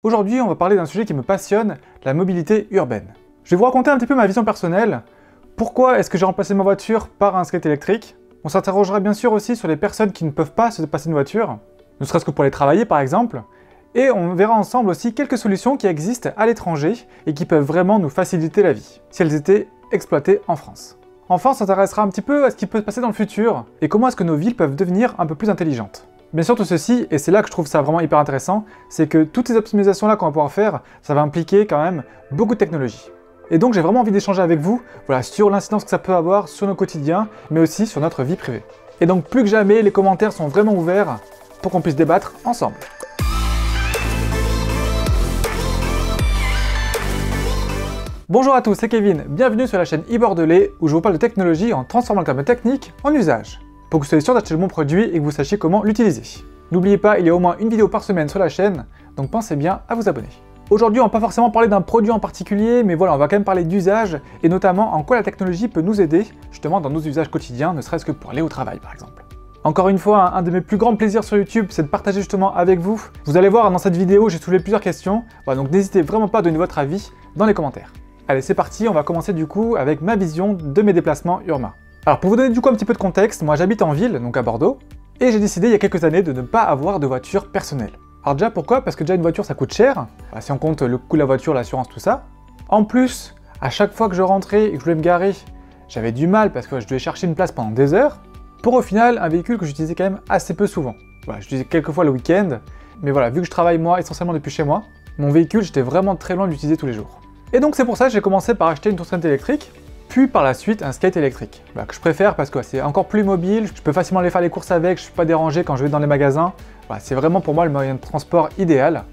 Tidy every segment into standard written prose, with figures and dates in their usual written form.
Aujourd'hui, on va parler d'un sujet qui me passionne, la mobilité urbaine. Je vais vous raconter un petit peu ma vision personnelle. Pourquoi est-ce que j'ai remplacé ma voiture par un skate électrique? On s'interrogera bien sûr aussi sur les personnes qui ne peuvent pas se passer d'une voiture, ne serait-ce que pour aller travailler par exemple. Et on verra ensemble aussi quelques solutions qui existent à l'étranger et qui peuvent vraiment nous faciliter la vie, si elles étaient exploitées en France. Enfin, on s'intéressera un petit peu à ce qui peut se passer dans le futur et comment est-ce que nos villes peuvent devenir un peu plus intelligentes. Bien sûr, tout ceci, et c'est là que je trouve ça vraiment hyper intéressant, c'est que toutes ces optimisations-là qu'on va pouvoir faire, ça va impliquer quand même beaucoup de technologie. Et donc j'ai vraiment envie d'échanger avec vous sur l'incidence que ça peut avoir sur nos quotidiens, mais aussi sur notre vie privée. Et donc plus que jamais, les commentaires sont vraiment ouverts pour qu'on puisse débattre ensemble. Bonjour à tous, c'est Kevin, bienvenue sur la chaîne e-Bordelais où je vous parle de technologie en transformant le terme technique en usage, pour que vous soyez sûr d'acheter le bon produit et que vous sachiez comment l'utiliser. N'oubliez pas, il y a au moins une vidéo par semaine sur la chaîne, donc pensez bien à vous abonner. Aujourd'hui, on va pas forcément parler d'un produit en particulier, mais voilà, on va quand même parler d'usage, et notamment en quoi la technologie peut nous aider, justement dans nos usages quotidiens, ne serait-ce que pour aller au travail par exemple. Encore une fois, un de mes plus grands plaisirs sur YouTube, c'est de partager justement avec vous. Vous allez voir, dans cette vidéo, j'ai soulevé plusieurs questions, donc n'hésitez vraiment pas à donner votre avis dans les commentaires. Allez, c'est parti, on va commencer du coup avec ma vision de mes déplacements urbains. Alors pour vous donner du coup un petit peu de contexte, moi j'habite en ville, donc à Bordeaux, et j'ai décidé il y a quelques années de ne pas avoir de voiture personnelle. Alors déjà pourquoi? Parce que déjà une voiture ça coûte cher, si on compte le coût de la voiture, l'assurance, tout ça. En plus, à chaque fois que je rentrais et que je voulais me garer, j'avais du mal parce que je devais chercher une place pendant des heures, pour au final un véhicule que j'utilisais quand même assez peu souvent. Voilà, j'utilisais quelques fois le week-end, mais voilà, vu que je travaille moi essentiellement depuis chez moi, mon véhicule j'étais vraiment très loin de l'utiliser tous les jours. Et donc c'est pour ça que j'ai commencé par acheter une trottinette électrique, puis par la suite un skate électrique, que je préfère parce que c'est encore plus mobile, je peux facilement aller faire les courses avec, je suis pas dérangé quand je vais dans les magasins. Voilà, c'est vraiment pour moi le moyen de transport idéal.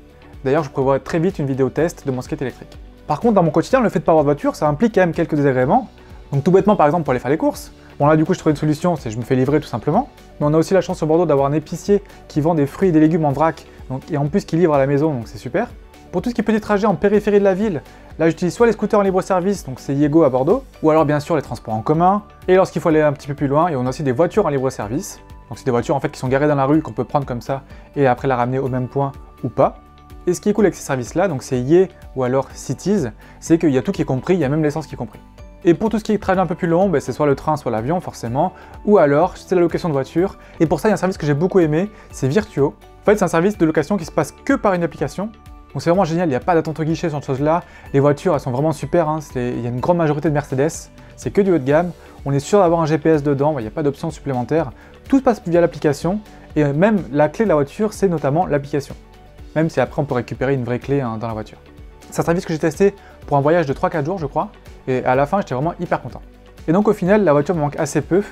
D'ailleurs, je prévois très vite une vidéo test de mon skate électrique. Par contre, dans mon quotidien, le fait de ne pas avoir de voiture, ça implique quand même quelques désagréments. Donc tout bêtement, par exemple, pour aller faire les courses. Bon là, du coup, je trouve une solution, c'est je me fais livrer tout simplement. Mais on a aussi la chance sur Bordeaux d'avoir un épicier qui vend des fruits et des légumes en vrac, et en plus qui livre à la maison, donc c'est super. Pour tout ce qui est petit trajet en périphérie de la ville, là j'utilise soit les scooters en libre-service, donc c'est Yego à Bordeaux, ou alors bien sûr les transports en commun. Et lorsqu'il faut aller un petit peu plus loin, et on a aussi des voitures en libre-service. Donc c'est des voitures en fait qui sont garées dans la rue, qu'on peut prendre comme ça, et après la ramener au même point ou pas. Et ce qui est cool avec ces services-là, donc c'est Ye ou alors Cities, c'est qu'il y a tout qui est compris, il y a même l'essence qui est compris. Et pour tout ce qui est trajet un peu plus long, c'est soit le train, soit l'avion forcément, ou alors c'est la location de voiture. Et pour ça, il y a un service que j'ai beaucoup aimé, c'est Virtuo. En fait, c'est un service de location qui se passe que par une application. Donc c'est vraiment génial, il n'y a pas d'attente au guichet sur cette chose-là. Les voitures, elles sont vraiment super, il y a une grande majorité de Mercedes, c'est que du haut de gamme. On est sûr d'avoir un GPS dedans, il n'y a pas d'option supplémentaire. Tout se passe via l'application, et même la clé de la voiture, c'est notamment l'application. Même si après on peut récupérer une vraie clé dans la voiture. C'est un service que j'ai testé pour un voyage de 3-4 jours je crois, et à la fin j'étais vraiment hyper content. Et donc au final la voiture me manque assez peu.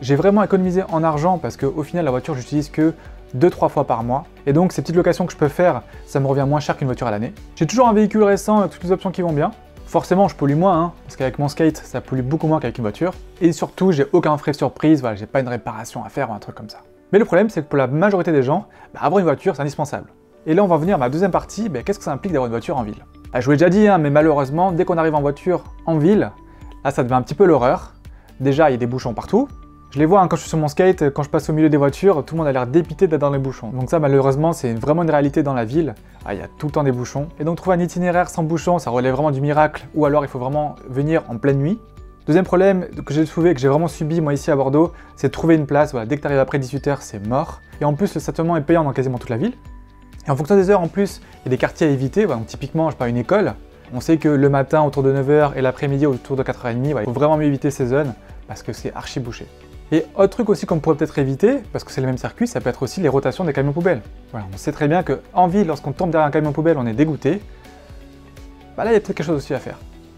J'ai vraiment économisé en argent parce qu'au final la voiture j'utilise que 2-3 fois par mois. Et donc ces petites locations que je peux faire, ça me revient moins cher qu'une voiture à l'année. J'ai toujours un véhicule récent avec toutes les options qui vont bien. Forcément je pollue moins, parce qu'avec mon skate ça pollue beaucoup moins qu'avec une voiture. Et surtout j'ai aucun frais surprise, j'ai pas une réparation à faire ou un truc comme ça. Mais le problème c'est que pour la majorité des gens, avoir une voiture c'est indispensable. Et là on va venir à ma deuxième partie, qu'est-ce que ça implique d'avoir une voiture en ville? Je vous l'ai déjà dit, mais malheureusement dès qu'on arrive en voiture en ville, là ça devient un petit peu l'horreur. Déjà il y a des bouchons partout. Je les vois quand je suis sur mon skate, quand je passe au milieu des voitures, tout le monde a l'air dépité d'être dans les bouchons. Donc ça malheureusement c'est vraiment une réalité dans la ville. Il y a tout le temps des bouchons. Et donc trouver un itinéraire sans bouchons, ça relève vraiment du miracle, ou alors il faut vraiment venir en pleine nuit. Deuxième problème que j'ai trouvé, que j'ai vraiment subi moi ici à Bordeaux, c'est de trouver une place. Dès que tu arrives après 18 h, c'est mort. Et en plus le stationnement est payant dans quasiment toute la ville. Et en fonction des heures en plus, il y a des quartiers à éviter. Donc typiquement, je sais pas, une école. On sait que le matin autour de 9 h et l'après-midi autour de 4 h 30, il faut vraiment mieux éviter ces zones parce que c'est archi bouché. Et autre truc aussi qu'on pourrait peut-être éviter, parce que c'est le même circuit, ça peut être aussi les rotations des camions poubelles. Voilà, on sait très bien qu'en ville, lorsqu'on tombe derrière un camion poubelle, on est dégoûté. Là, il y a peut-être quelque chose aussi à faire.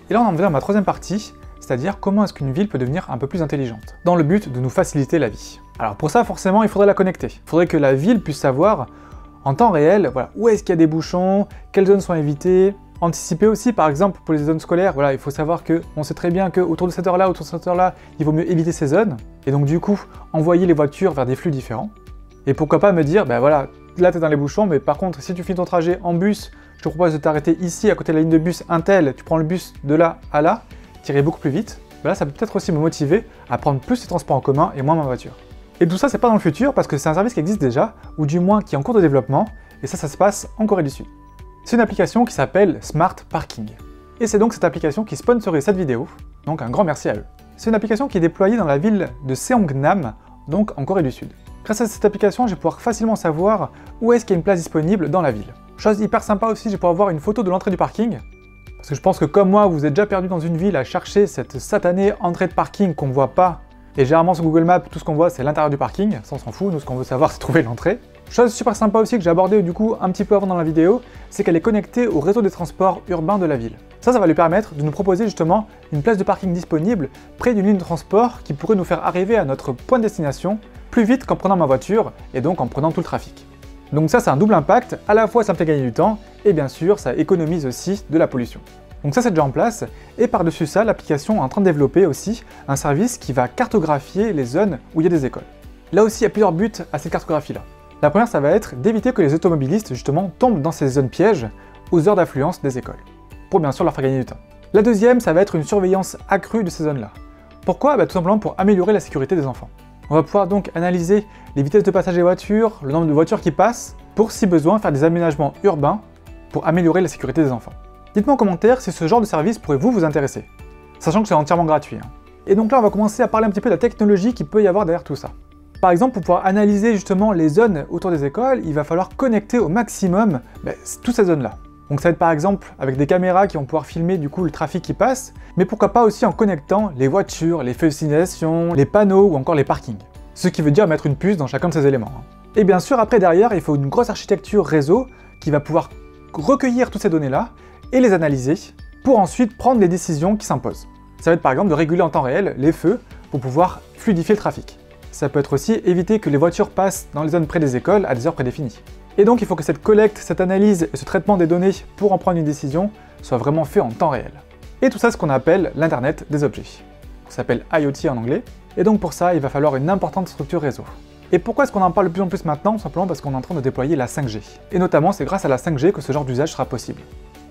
Et là, on en vient à ma troisième partie, c'est-à-dire comment est-ce qu'une ville peut devenir un peu plus intelligente, dans le but de nous faciliter la vie. Alors pour ça, forcément, il faudrait la connecter. Il faudrait que la ville puisse savoir, en temps réel, où est-ce qu'il y a des bouchons, quelles zones sont évitées. Anticiper aussi, par exemple, pour les zones scolaires, il faut savoir qu'on sait très bien qu'autour de cette heure-là, autour de cette heure-là, il vaut mieux éviter ces zones. Et donc du coup, envoyer les voitures vers des flux différents. Et pourquoi pas me dire, là t'es dans les bouchons, mais par contre, si tu finis ton trajet en bus, je te propose de t'arrêter ici, à côté de la ligne de bus Intel, tu prends le bus de là à là, tu irais beaucoup plus vite. Là, ça peut peut-être aussi me motiver à prendre plus les transports en commun et moins ma voiture. Et tout ça, c'est pas dans le futur, parce que c'est un service qui existe déjà, ou du moins qui est en cours de développement, et ça se passe en Corée du Sud. C'est une application qui s'appelle Smart Parking. Et c'est donc cette application qui sponsorise cette vidéo, donc un grand merci à eux. C'est une application qui est déployée dans la ville de Seongnam, donc en Corée du Sud. Grâce à cette application, je vais pouvoir facilement savoir où est-ce qu'il y a une place disponible dans la ville. Chose hyper sympa aussi, je vais pouvoir voir une photo de l'entrée du parking. Parce que je pense que comme moi, vous êtes déjà perdu dans une ville à chercher cette satanée entrée de parking qu'on ne voit pas. Et généralement sur Google Maps, tout ce qu'on voit c'est l'intérieur du parking, ça on s'en fout, nous ce qu'on veut savoir c'est trouver l'entrée. Chose super sympa aussi que j'ai abordée du coup un petit peu avant dans la vidéo, c'est qu'elle est connectée au réseau des transports urbains de la ville. Ça va lui permettre de nous proposer justement une place de parking disponible près d'une ligne de transport qui pourrait nous faire arriver à notre point de destination plus vite qu'en prenant ma voiture et donc en prenant tout le trafic. Donc ça c'est un double impact, à la fois ça me fait gagner du temps et bien sûr ça économise aussi de la pollution. Donc ça c'est déjà en place, et par-dessus ça, l'application est en train de développer aussi un service qui va cartographier les zones où il y a des écoles. Là aussi, il y a plusieurs buts à cette cartographie-là. La première, ça va être d'éviter que les automobilistes, justement, tombent dans ces zones pièges aux heures d'affluence des écoles, pour bien sûr leur faire gagner du temps. La deuxième, ça va être une surveillance accrue de ces zones-là. Pourquoi? Tout simplement pour améliorer la sécurité des enfants. On va pouvoir donc analyser les vitesses de passage des voitures, le nombre de voitures qui passent, pour si besoin faire des aménagements urbains pour améliorer la sécurité des enfants. Dites-moi en commentaire si ce genre de service pourrait vous intéresser, sachant que c'est entièrement gratuit. Et donc là, on va commencer à parler un petit peu de la technologie qu'il peut y avoir derrière tout ça. Par exemple, pour pouvoir analyser justement les zones autour des écoles, il va falloir connecter au maximum toutes ces zones-là. Donc ça va être par exemple avec des caméras qui vont pouvoir filmer du coup le trafic qui passe, mais pourquoi pas aussi en connectant les voitures, les feux de signalisation, les panneaux ou encore les parkings. Ce qui veut dire mettre une puce dans chacun de ces éléments. Et bien sûr, après derrière, il faut une grosse architecture réseau qui va pouvoir recueillir toutes ces données-là et les analyser pour ensuite prendre les décisions qui s'imposent. Ça va être par exemple de réguler en temps réel les feux pour pouvoir fluidifier le trafic. Ça peut être aussi éviter que les voitures passent dans les zones près des écoles à des heures prédéfinies. Et donc il faut que cette collecte, cette analyse et ce traitement des données pour en prendre une décision soit vraiment fait en temps réel. Et tout ça, c'est ce qu'on appelle l'Internet des objets. Ça s'appelle IoT en anglais. Et donc pour ça, il va falloir une importante structure réseau. Et pourquoi est-ce qu'on en parle de plus en plus maintenant? Simplement parce qu'on est en train de déployer la 5G. Et notamment, c'est grâce à la 5G que ce genre d'usage sera possible.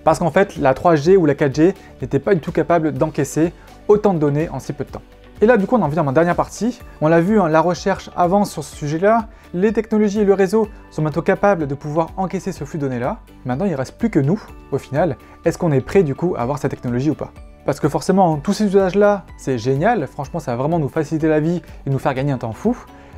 Parce qu'en fait, la 3G ou la 4G n'était pas du tout capable d'encaisser autant de données en si peu de temps. Et là, du coup, on en vient à ma dernière partie. On l'a vu, la recherche avance sur ce sujet-là. Les technologies et le réseau sont maintenant capables de pouvoir encaisser ce flux de données-là. Maintenant, il ne reste plus que nous, au final. Est-ce qu'on est prêt, du coup, à avoir cette technologie ou pas? Parce que forcément, tous ces usages-là, c'est génial. Franchement, ça va vraiment nous faciliter la vie et nous faire gagner un temps fou.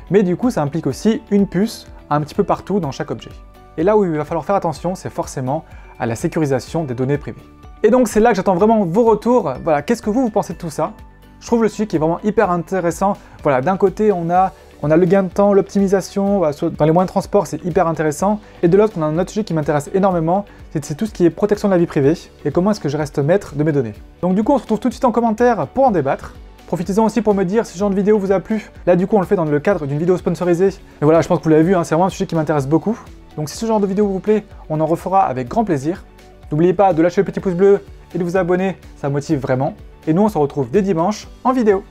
Mais du coup, ça implique aussi une puce un petit peu partout dans chaque objet. Et là où il va falloir faire attention, c'est forcément à la sécurisation des données privées. Et donc c'est là que j'attends vraiment vos retours. Voilà, qu'est-ce que vous pensez de tout ça? Je trouve le sujet qui est vraiment hyper intéressant. Voilà, d'un côté on a le gain de temps, l'optimisation, voilà, dans les moyens de transport c'est hyper intéressant. Et de l'autre on a un autre sujet qui m'intéresse énormément, c'est tout ce qui est protection de la vie privée et comment est-ce que je reste maître de mes données. Donc du coup on se retrouve tout de suite en commentaire pour en débattre. Profitez-en aussi pour me dire si ce genre de vidéo vous a plu. Là du coup on le fait dans le cadre d'une vidéo sponsorisée. Et voilà, je pense que vous l'avez vu, c'est vraiment un sujet qui m'intéresse beaucoup. Donc si ce genre de vidéo vous plaît, on en refera avec grand plaisir. N'oubliez pas de lâcher le petit pouce bleu et de vous abonner, ça motive vraiment. Et nous on se retrouve dès dimanche en vidéo.